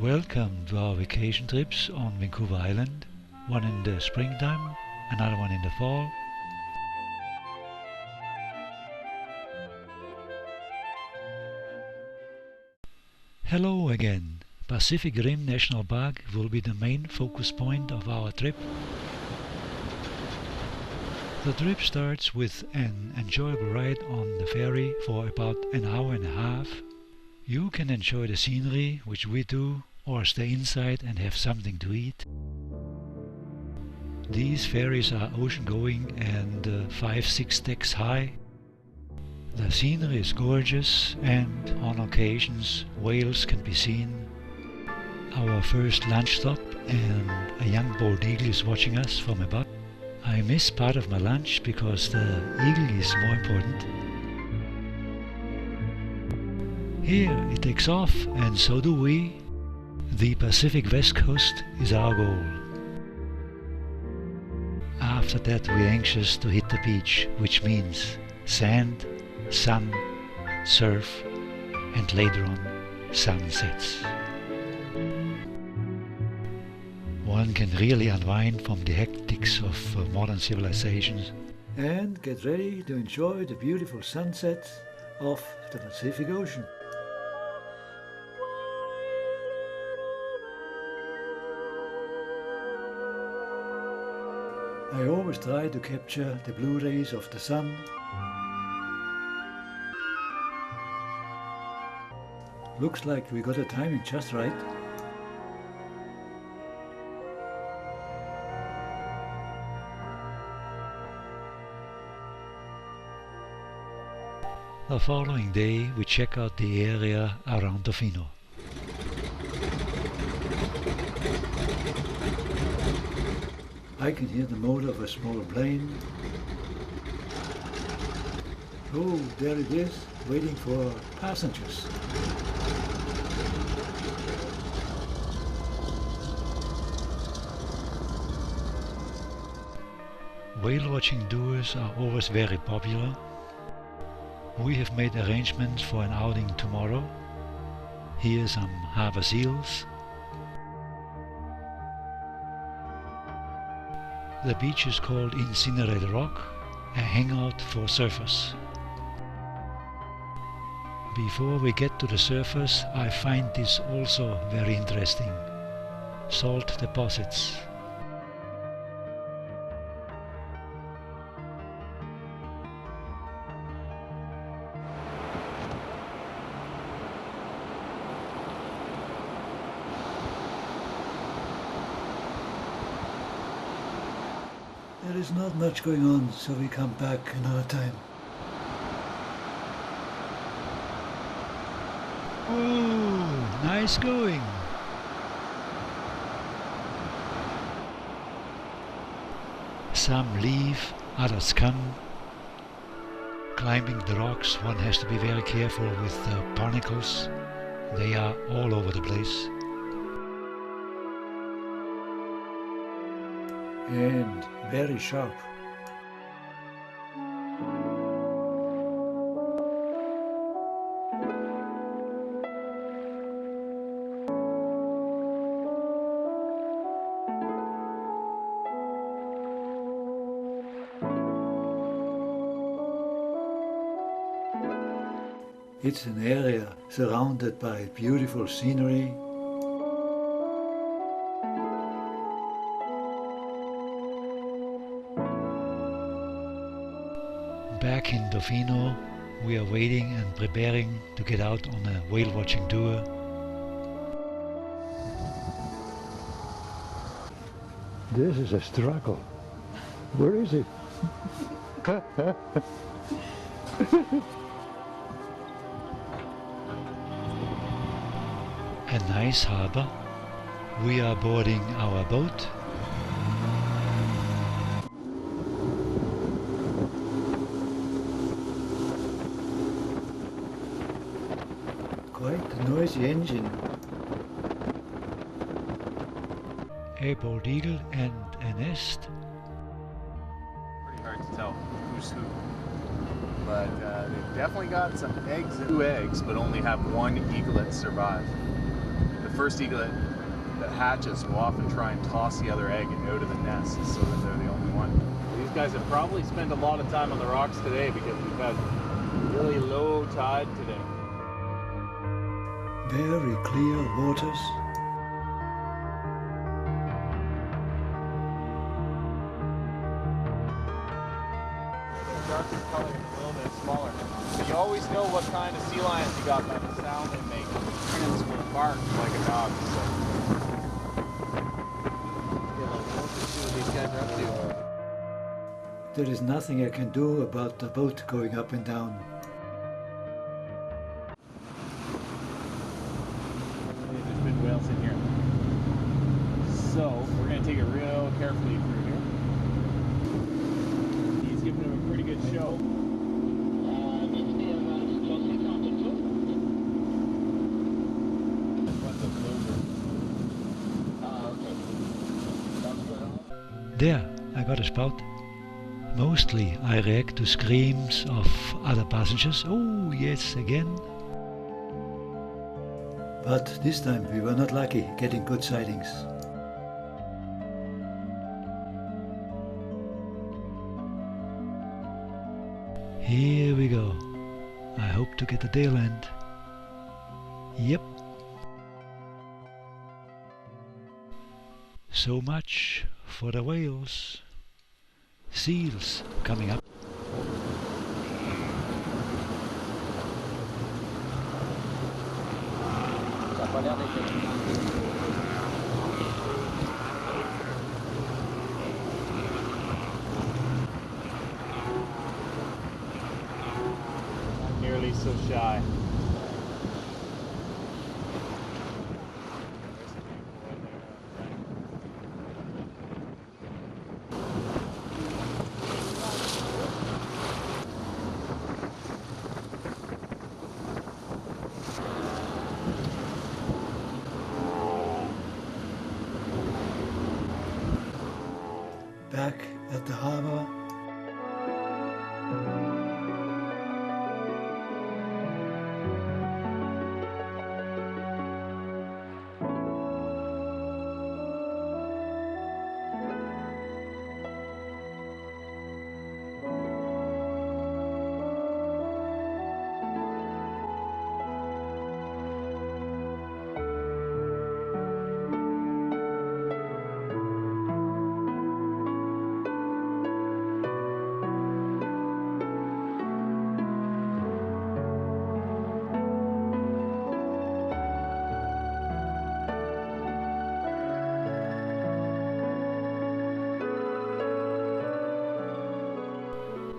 Welcome to our vacation trips on Vancouver Island, one in the springtime, another one in the fall. Hello again! Pacific Rim National Park will be the main focus point of our trip. The trip starts with an enjoyable ride on the ferry for about an hour and a half. You can enjoy the scenery, which we do, or stay inside and have something to eat. These ferries are ocean-going and 5-6 decks high. The scenery is gorgeous and on occasions whales can be seen. Our first lunch stop and a young bald eagle is watching us from above. I miss part of my lunch because the eagle is more important. Here it takes off and so do we. The Pacific West Coast is our goal. After that we're anxious to hit the beach, which means sand, sun, surf, and later on sunsets. One can really unwind from the hectics of modern civilizations and get ready to enjoy the beautiful sunsets of the Pacific Ocean. I always try to capture the blue rays of the sun. Looks like we got the timing just right. The following day we check out the area around Tofino. I can hear the motor of a small plane. Oh, there it is, waiting for passengers. Whale watching tours are always very popular. We have made arrangements for an outing tomorrow. Here are some harbor seals. The beach is called Incinerated Rock, a hangout for surfers. Before we get to the surface, I find this also very interesting. Salt deposits. There is not much going on, so we come back another time. Oh, nice going! Some leave, others come. Climbing the rocks, one has to be very careful with the barnacles. They are all over the place. And very sharp. It's an area surrounded by beautiful scenery. Back in Tofino, we are waiting and preparing to get out on a whale watching tour. This is a struggle. Where is it? A nice harbor. We are boarding our boat. Quite a noisy engine. A bald eagle and a nest. Pretty hard to tell who's who. But they've definitely got some eggs, 2 eggs, but only have 1 eaglet survive. The first eagle that hatches will often try and toss the other egg out of the nest so that they're the only one. These guys have probably spent a lot of time on the rocks today because we've had really low tide today. Very clear waters. Darker color and a little bit smaller. So you always know what kind of sea lions you got by the sound they make. Hens will bark like a dog. So. See what these guys are up to. There is nothing I can do about the boat going up and down. There's been whales in here. So we're going to take it real carefully through here. He's giving him a pretty good show. There, I got a spout. Mostly I react to screams of other passengers. Oh, yes, again. But this time we were not lucky getting good sightings. Here we go. I hope to get the tail end. Yep. So much for the whales. Seals coming up. Not nearly so shy. Back at the harbor.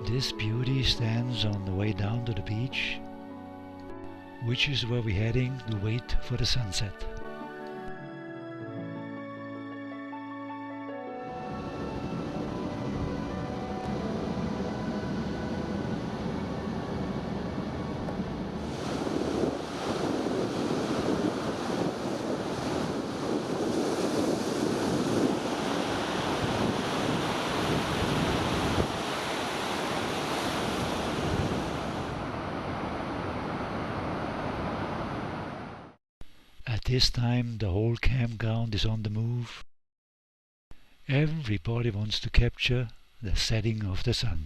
This beauty stands on the way down to the beach, which is where we're heading to wait for the sunset. At this time the whole campground is on the move. Everybody wants to capture the setting of the sun.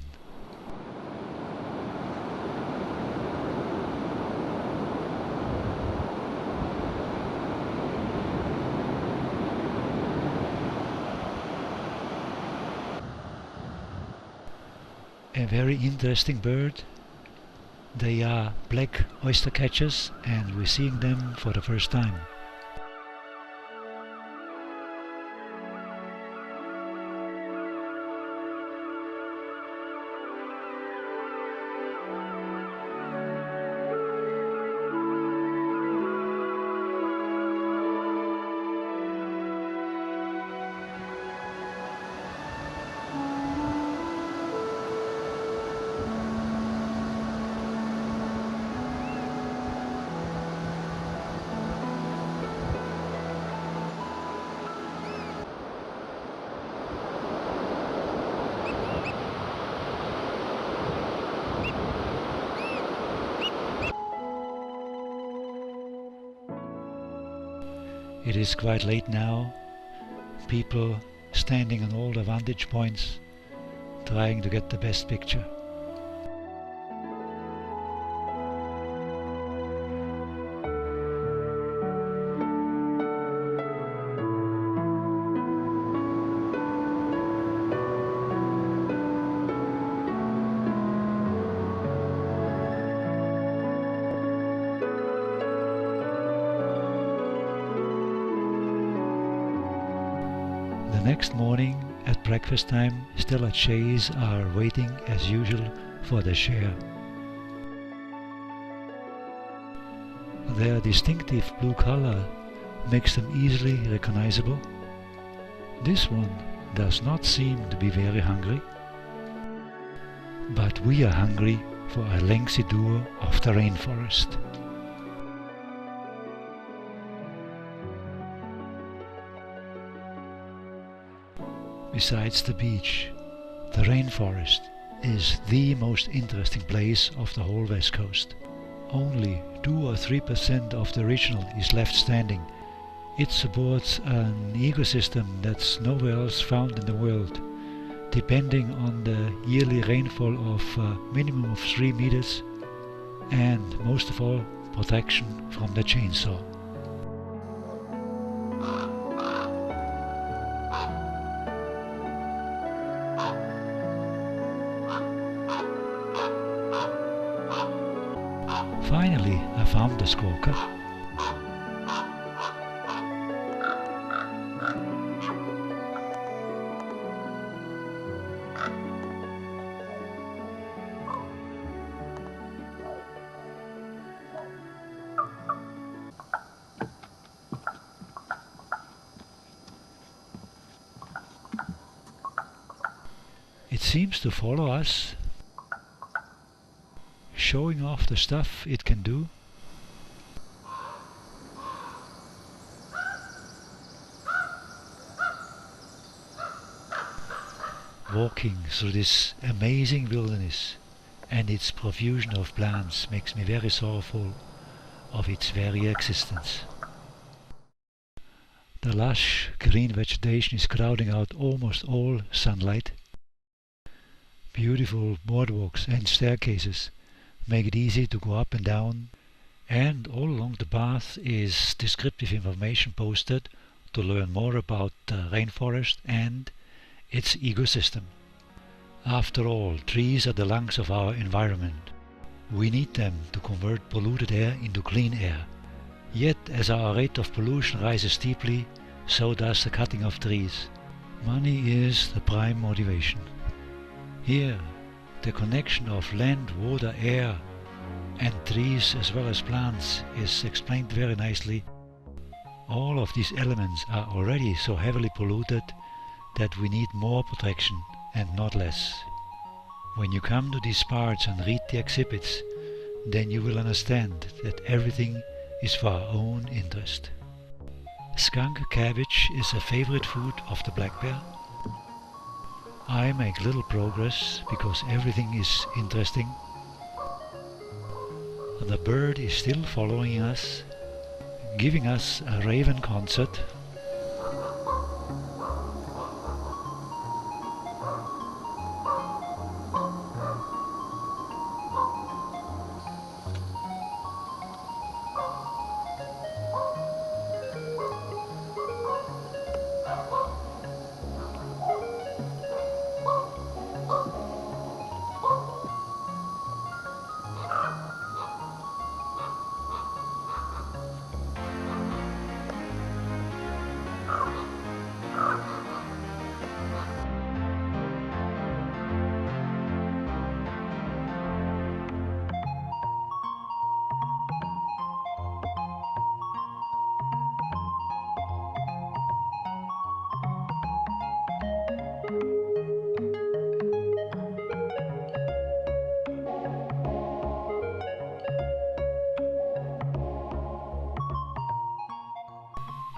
A very interesting bird. They are black oyster catchers and we're seeing them for the first time. It is quite late now. People standing on all the vantage points, trying to get the best picture. The next morning at breakfast time, Stella Chays are waiting as usual for the share. Their distinctive blue color makes them easily recognizable. This one does not seem to be very hungry, but we are hungry for a lengthy tour of the rainforest. Besides the beach, the rainforest is the most interesting place of the whole west coast. Only 2 or 3% of the original is left standing. It supports an ecosystem that's nowhere else found in the world, depending on the yearly rainfall of a minimum of 3 meters and, most of all, protection from the chainsaw. Finally, I found the squawker. It seems to follow us, showing off the stuff it can do. Walking through this amazing wilderness and its profusion of plants makes me very sorrowful of its very existence. The lush green vegetation is crowding out almost all sunlight. Beautiful boardwalks and staircases make it easy to go up and down, and all along the path is descriptive information posted to learn more about the rainforest and its ecosystem. After all, trees are the lungs of our environment. We need them to convert polluted air into clean air. Yet, as our rate of pollution rises steeply, so does the cutting of trees. Money is the prime motivation. Here, the connection of land, water, air and trees as well as plants is explained very nicely. All of these elements are already so heavily polluted that we need more protection and not less. When you come to these parts and read the exhibits, then you will understand that everything is for our own interest. Skunk cabbage is a favorite food of the black bear. I make little progress because everything is interesting. The bird is still following us, giving us a raven concert.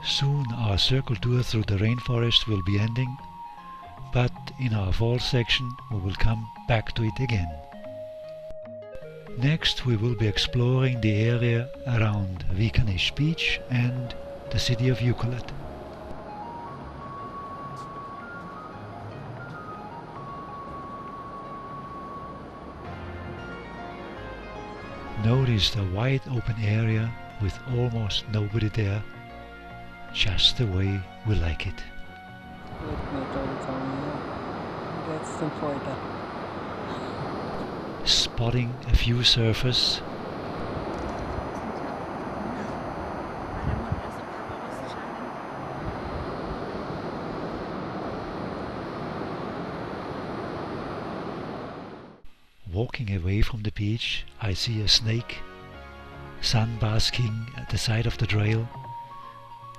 Soon our circle tour through the rainforest will be ending, but in our fall section we will come back to it again. Next we will be exploring the area around Vikanish Beach and the city of Euclid. Notice the wide open area with almost nobody there, just the way we like it. Spotting a few surfers. Walking away from the beach, I see a snake sunbasking at the side of the trail.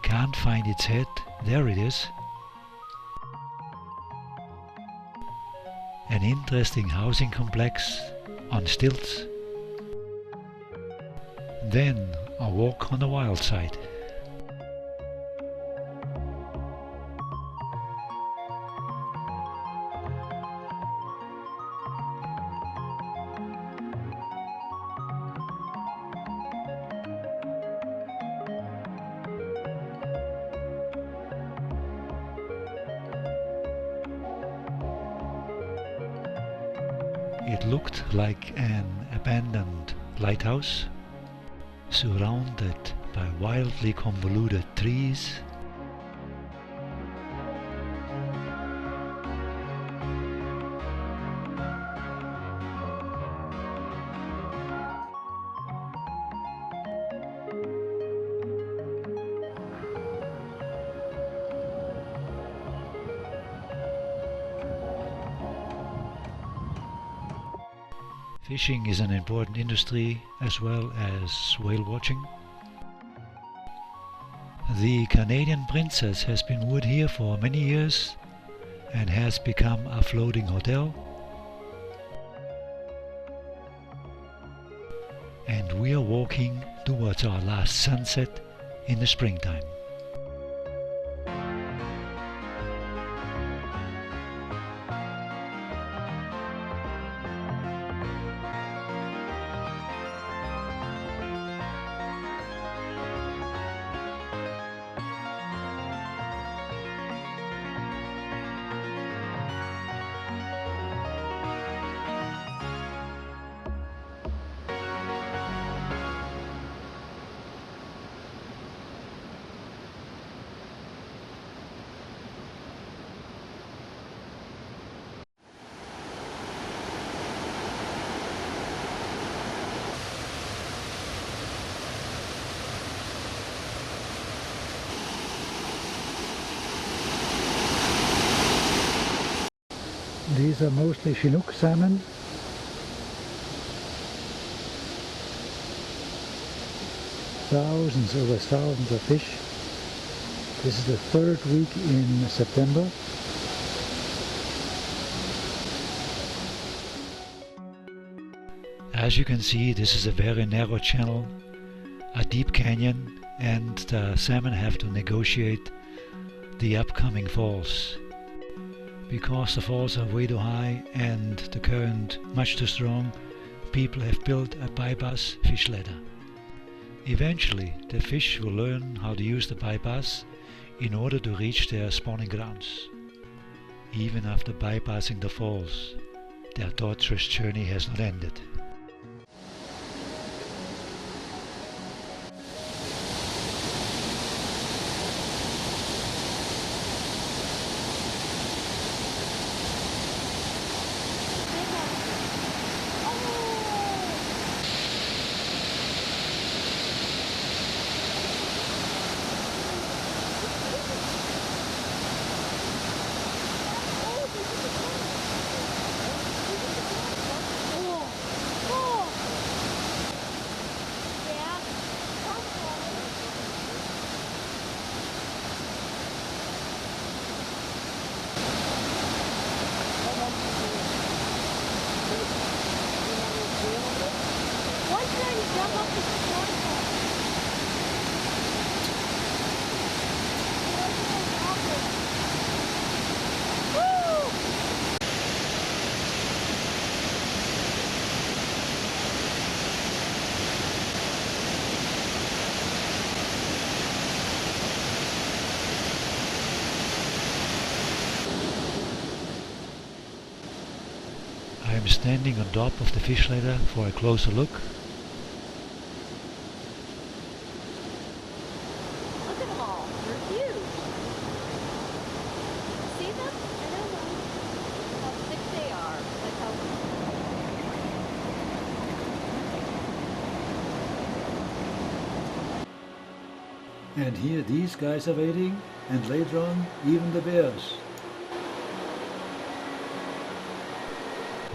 Can't find its head. There it is. An interesting housing complex on stilts. Then a walk on the wild side. It looked like an abandoned lighthouse, surrounded by wildly convoluted trees. Fishing is an important industry as well as whale watching. The Canadian Princess has been moored here for many years and has become a floating hotel. And we are walking towards our last sunset in the springtime. These are mostly Chinook salmon. Thousands over thousands of fish. This is the third week in September. As you can see, this is a very narrow channel, a deep canyon, and the salmon have to negotiate the upcoming falls. Because the falls are way too high and the current much too strong, people have built a bypass fish ladder. Eventually, the fish will learn how to use the bypass in order to reach their spawning grounds. Even after bypassing the falls, their torturous journey has not ended. I'm standing on top of the fish ladder for a closer look. Look at them all. They're huge. See them? I don't know how thick they are. Like how... And here these guys are waiting, and later on even the bears.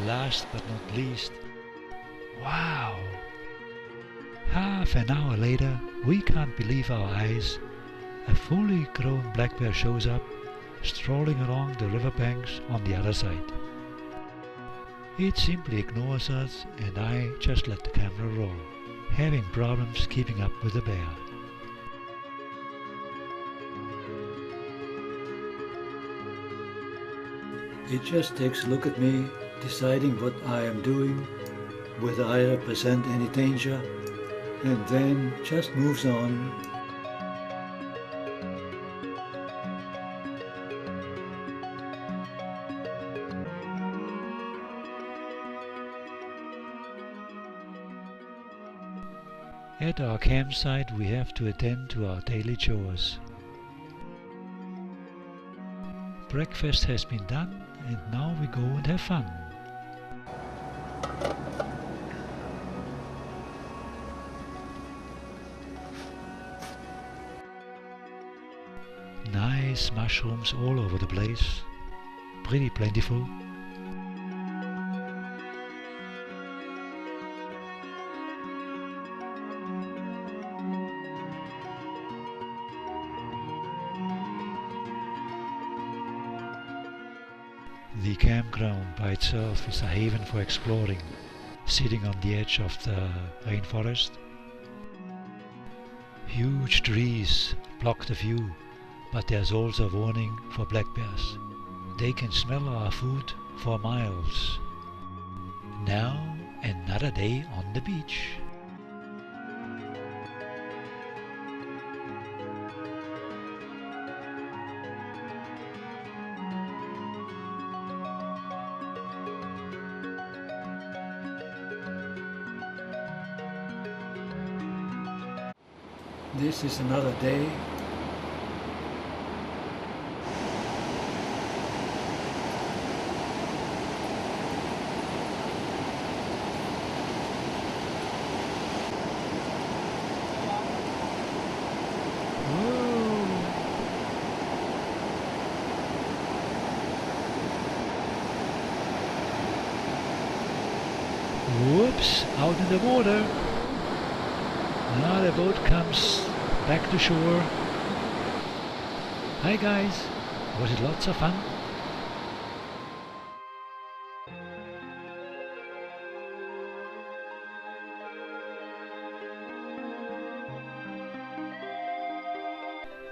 Last but not least, wow! Half an hour later, we can't believe our eyes. A fully grown black bear shows up, strolling along the riverbanks on the other side. It simply ignores us, and I just let the camera roll, having problems keeping up with the bear. It just takes a look at me, deciding what I am doing, whether I represent any danger, and then just moves on. At our campsite we have to attend to our daily chores. Breakfast has been done, and now we go and have fun. Nice mushrooms all over the place, pretty plentiful. The campground by itself is a haven for exploring, sitting on the edge of the rainforest. Huge trees block the view, but there's also a warning for black bears. They can smell our food for miles. Now another day on the beach. This is another day. Whoops, out in the water. Now the boat comes back to shore. Hi guys, was it lots of fun?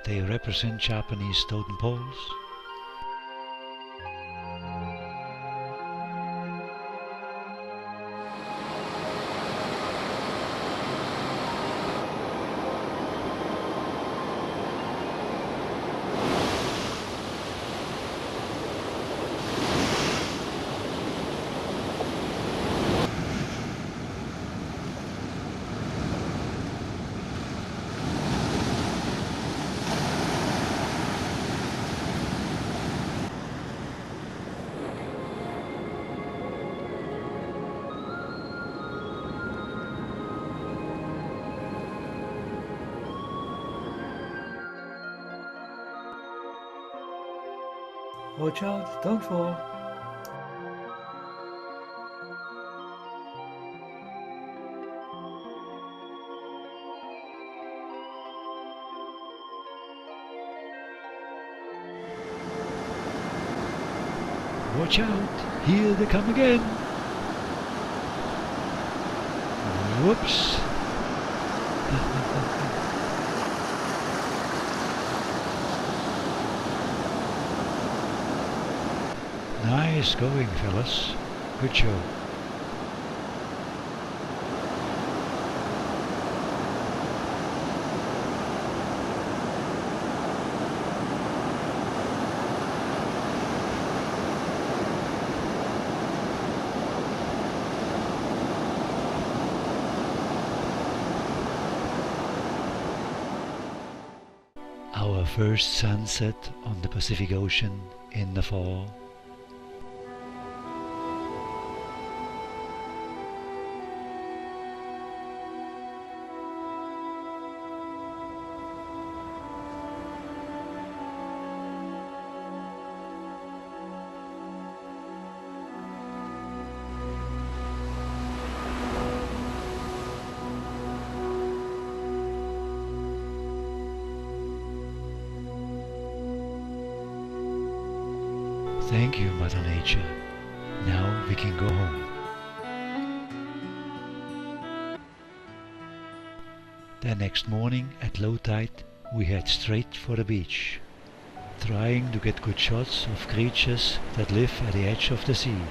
They represent Japanese totem poles. Watch out, don't fall. Watch out, here they come again. Whoops. Nice going, fellas. Good show. Our first sunset on the Pacific Ocean in the fall. Thank you, Mother Nature. Now we can go home. The next morning at low tide we head straight for the beach, trying to get good shots of creatures that live at the edge of the sea.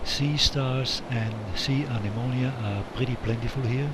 Sea stars and sea anemonia are pretty plentiful here.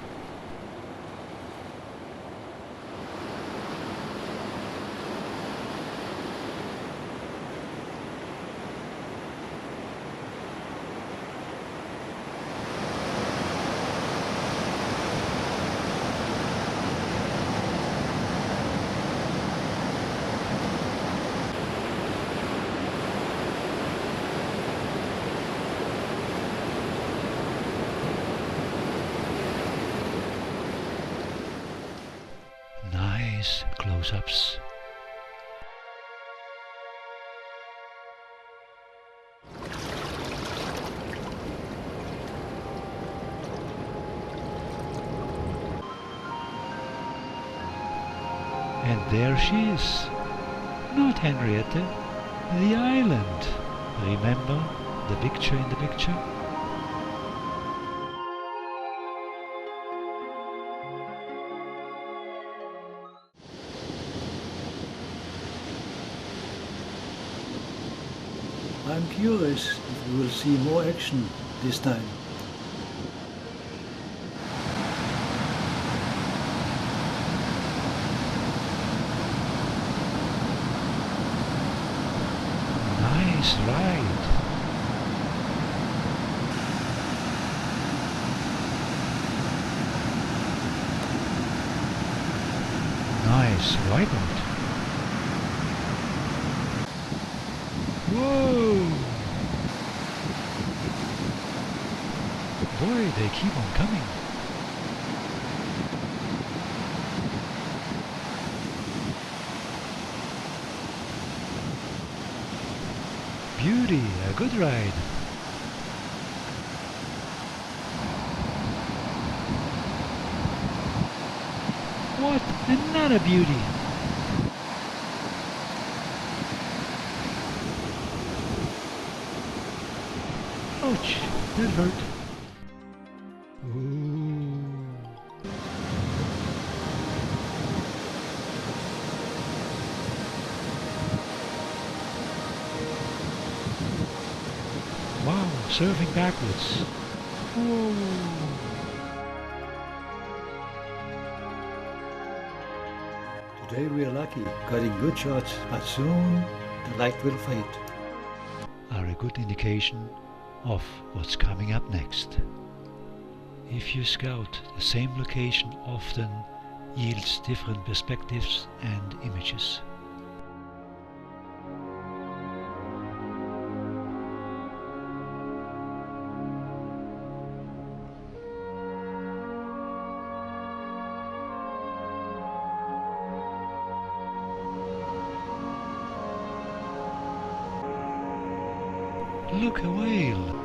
Nice close-ups. And there she is, not Henriette, the island. Remember the picture in the picture? I'm curious if we will see more action this time. Nice ride. Nice wipeout. Whoa! Boy, they keep on coming. Beauty, a good ride. What? Another beauty. Ouch, that hurt. Ooh. Wow, surfing backwards. Whoa. Today we are lucky, getting good shots, but soon the light will fade. Are a good indication of what's coming up next. If you scout, the same location often yields different perspectives and images. Look, a whale!